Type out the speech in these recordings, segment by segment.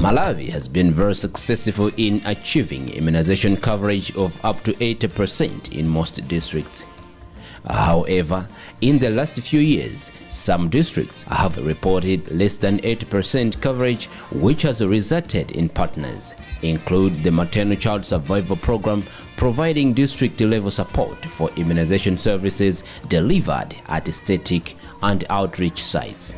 Malawi has been very successful in achieving immunization coverage of up to 80% in most districts. However, in the last few years, some districts have reported less than 80% coverage, which has resulted in partners include the Maternal Child Survival Program, providing district-level support for immunization services delivered at static and outreach sites.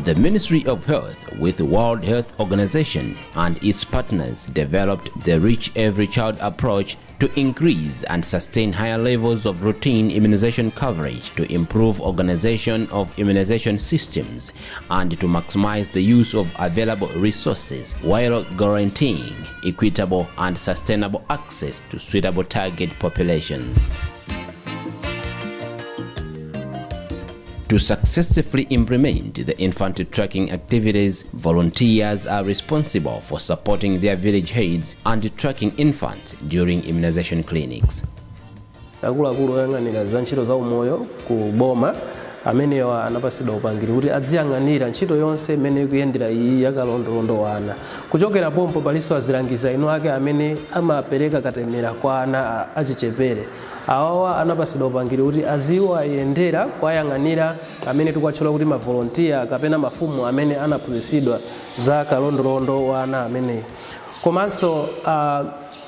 The Ministry of Health, with the World Health Organization and its partners, developed the Reach Every Child approach to increase and sustain higher levels of routine immunization coverage, to improve organization of immunization systems, and to maximize the use of available resources while guaranteeing equitable and sustainable access to suitable target populations. To successfully implement the infant tracking activities, volunteers are responsible for supporting their village heads and tracking infants during immunization clinics. Akuluakulu oyang'anira za ntchito za umoyo ku boma amenewa anapasidwa upangiri kuti adziyang'anira ntchito yonse imene ikuyendera iyi yakalondolondo wa ana. Kuchokera pompo palinso azilangiza inu ake amene amapereka katemera kwa ana achichepere. Awawa anapasidwa upangiri kuti aziwayendera kuwayang'anira amene tikuwatchula kuti mavolontiya kapena mafumu amene anaphunzitsidwa za kalondolondo wa ana amene. Komanso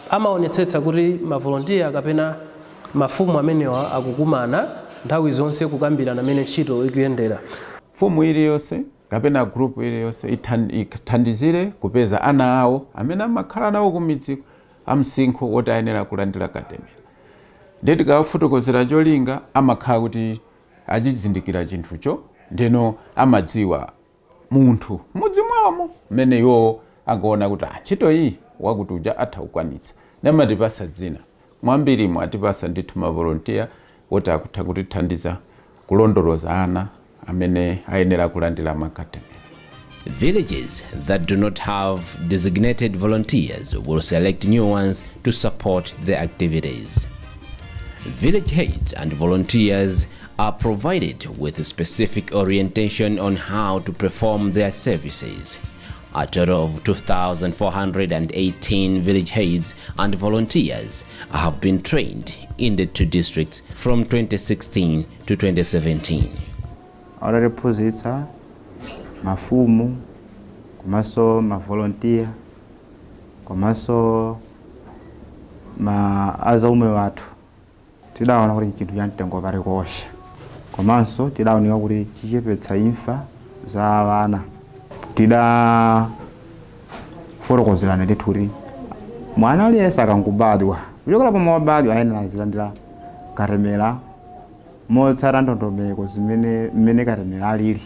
amaonetsetsa kuti mavolontiya kapena mafumu amenewa akukumana nthawi zonse kukambirana amene ntchito ikuyendera. Fumu iliyonse kapena group iliyonse ithandizire kupeza ana awo amene amakhala nawo kumidzi amsinkhu woti ayenera kulandira katemera. Ndeti kawafotokozera cholinga amakhala kuti achizindikira chinthucho, ndeno amadziwa munthu mudzi mwamo mmene iwo akuona kuti ntchito iyi wakuti uja atha kukwanitsa. Namatipasa dzina mwambiri mwatipasa ndithu mavolontiya woti akutha kutithandiza kulondoloza ana amene ayenera kulandira makatemera. Villages that do not have designated volunteers will select new ones to support their activities. Village heads and volunteers are provided with specific orientation on how to perform their services. A total of 2,418 village heads and volunteers have been trained in the two districts from 2016 to 2017. Ararephunzitsa mafumu komanso mavolontiya komanso azaume wathu tidaona kuti chinthu cha mtengo parikosha, komanso tidaoneka kuti chichepetsa imfa za vana. Tidafotokozerana ndithu kuti mwana aliyense akangobadwa kuchokera pomwe wabadwa ayenera azilandira katemera motsata ndondomeko zimene katemera alili.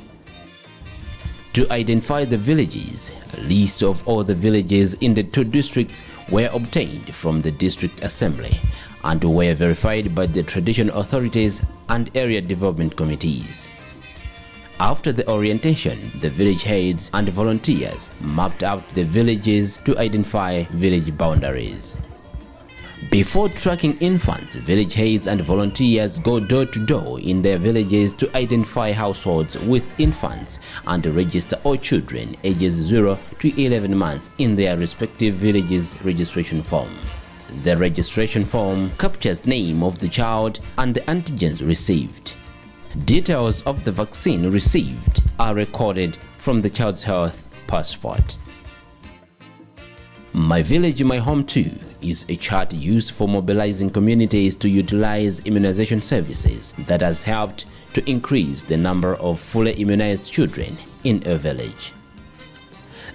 To identify the villages, a list of all the villages in the two districts were obtained from the district assembly and were verified by the traditional authorities and area development committees. After the orientation, the village heads and volunteers mapped out the villages to identify village boundaries. Before tracking infants, village heads and volunteers go door to door in their villages to identify households with infants and register all children ages 0 to 11 months in their respective villages' registration form. The registration form captures name of the child and the antigens received. Details of the vaccine received are recorded from the child's health passport. My Village, My Home Too is a chart used for mobilizing communities to utilize immunization services that has helped to increase the number of fully immunized children in a village.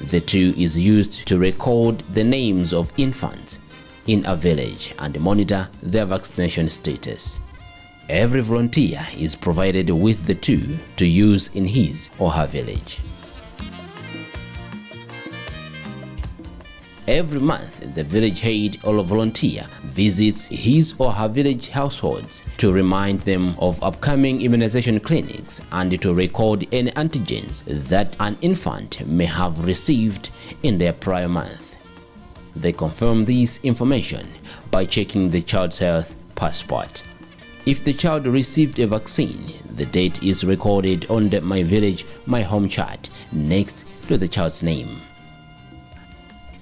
The tool is used to record the names of infants in a village and monitor their vaccination status. Every volunteer is provided with the tool to use in his or her village. Every month, the village head or volunteer visits his or her village households to remind them of upcoming immunization clinics and to record any antigens that an infant may have received in their prior month. They confirm this information by checking the child's health passport. If the child received a vaccine, the date is recorded on the My Village, My Home chart next to the child's name.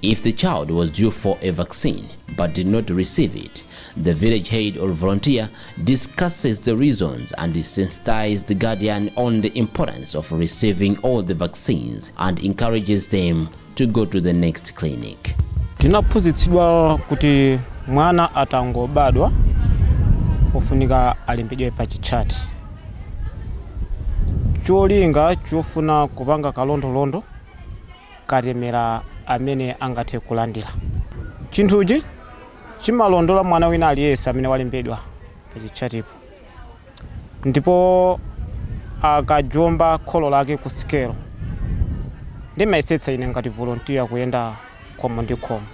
If the child was due for a vaccine but did not receive it, the village head or volunteer discusses the reasons and sensitizes the guardian on the importance of receiving all the vaccines and encourages them to go to the next clinic. Tinaphunzitsidwa kuti mwana atangobadwa ofunika alimbidwe pa chichati. Cholinga chofuna kupanga kalondolondo katemera amene angathe kulandira. Chinthuchi chimalondola mwana wina aliyense amene walimbidwa pa chichatipo. Ndipo akajomba kholo lake ku sikelo. Ndimayesetsa ine ngati volunteer kuyenda khomo ndi khomo.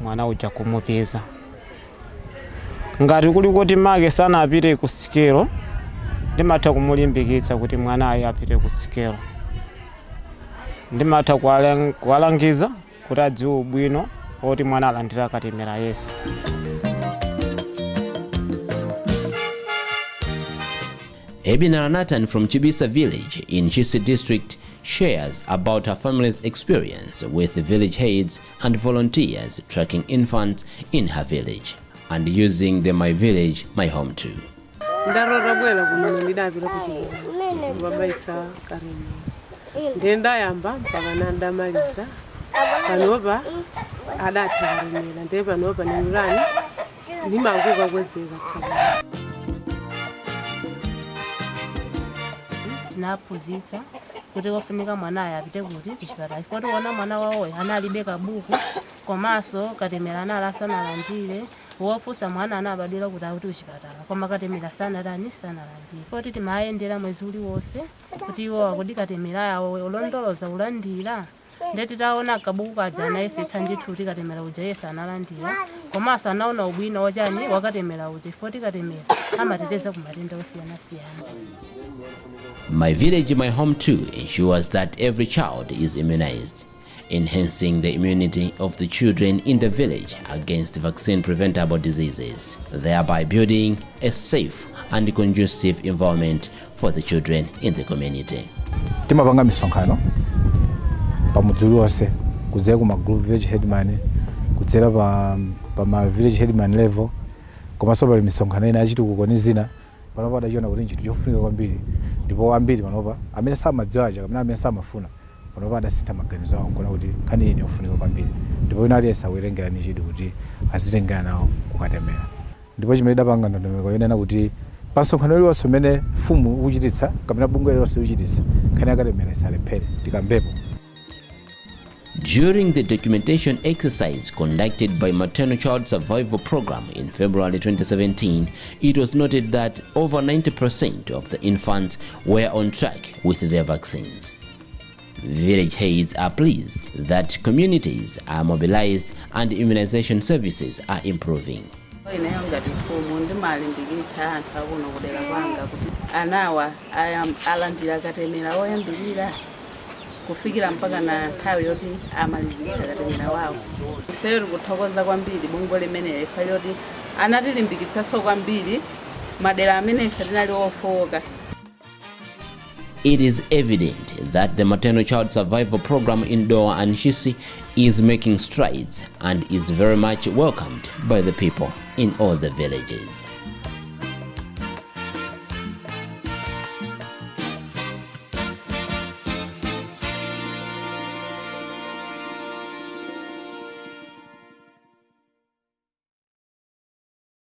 Mwana uja kumupeza. Ngati kuli kuti make sanapite ku sikelo, ndimatha kumulimbikitsa kuti mwana ayi apite ku sikelo. Ndimatha kuwalangiza kuti adziwe ubwino oti mwana alandira katemera yense. Ebinara Nathan from Chibisa village in Ntchisi district shares about her family's experience with the village heads and volunteers tracking infants in her village and using the My Village, My Home too. Ndarorabwela kuno ndidapita kuti babaitsa karimi. Ndenda yamba mpaka ndamaliza. Panopa adatharimela ndiye panopa nimulani ndimanguka kwezeka tsaba. Naphunzitsa kuti kofunika mwana aya apite kuti kuchipatala. Kuti wona mwana wawo analibe kabuku komanso katemera analasanalandire wofusa mwana anabadwira kuti akuti kuchipatala koma katemera sanalandire. Kuti timayendera mwezi uliwonse kuti iwo akudi katemera yawo olondoloza ulandira. Ndeti taona kabuku kaja anayesetsa ndithu kuti katemera uja yese analandira komanso anaona ubwino wachani wakatemera uja kuti katemera amateteza ku matenda osiyana-siyana. My Village, My Home too ensures that every child is immunized, enhancing the immunity of the children in the village against vaccine-preventable diseases, thereby building a safe and conducive environment for the children in the community. Timapanga misonkhano pamudzi wonse kudzera ku group village headman kudzera pa ma village headman level komanso pali misonkhano ina yachitukuko ni zina panopa adachiona kuti chinthu chofunika kwambiri ndipo ambiri panopa amene samadziwa aja kapena amene samafuna panopa adasintha maganizo awo kuona kuti nkhani iyi yofunika kwambiri ndipo ina aliyense akuwerengera ni chidi kuti azitengera nawo kukatemera. Ndipo chimene idapanga ndondomeko yonena kuti pasonkhano liwonse umene mfumu ukuchititsa kapena bungwe liwonse ukuchititsa nkhani yakatemera isalephere tikambepo. During the documentation exercise conducted by Maternal Child Survival Program in February 2017, it was noted that over 90% of the infants were on track with their vaccines. Village heads are pleased that communities are mobilized and immunization services are improving. Kufikira mpaka na nthawi yoti amalizitsa katemera wawo. Ifeyo kuthokoza kwambiri bungwe limene ife yoti anatilimbikitsanso kwambiri madera amene ife tinali ofowoka. It is evident that the Maternal Child Survival Program in Dowa and Ntchisi is making strides and is very much welcomed by the people in all the villages.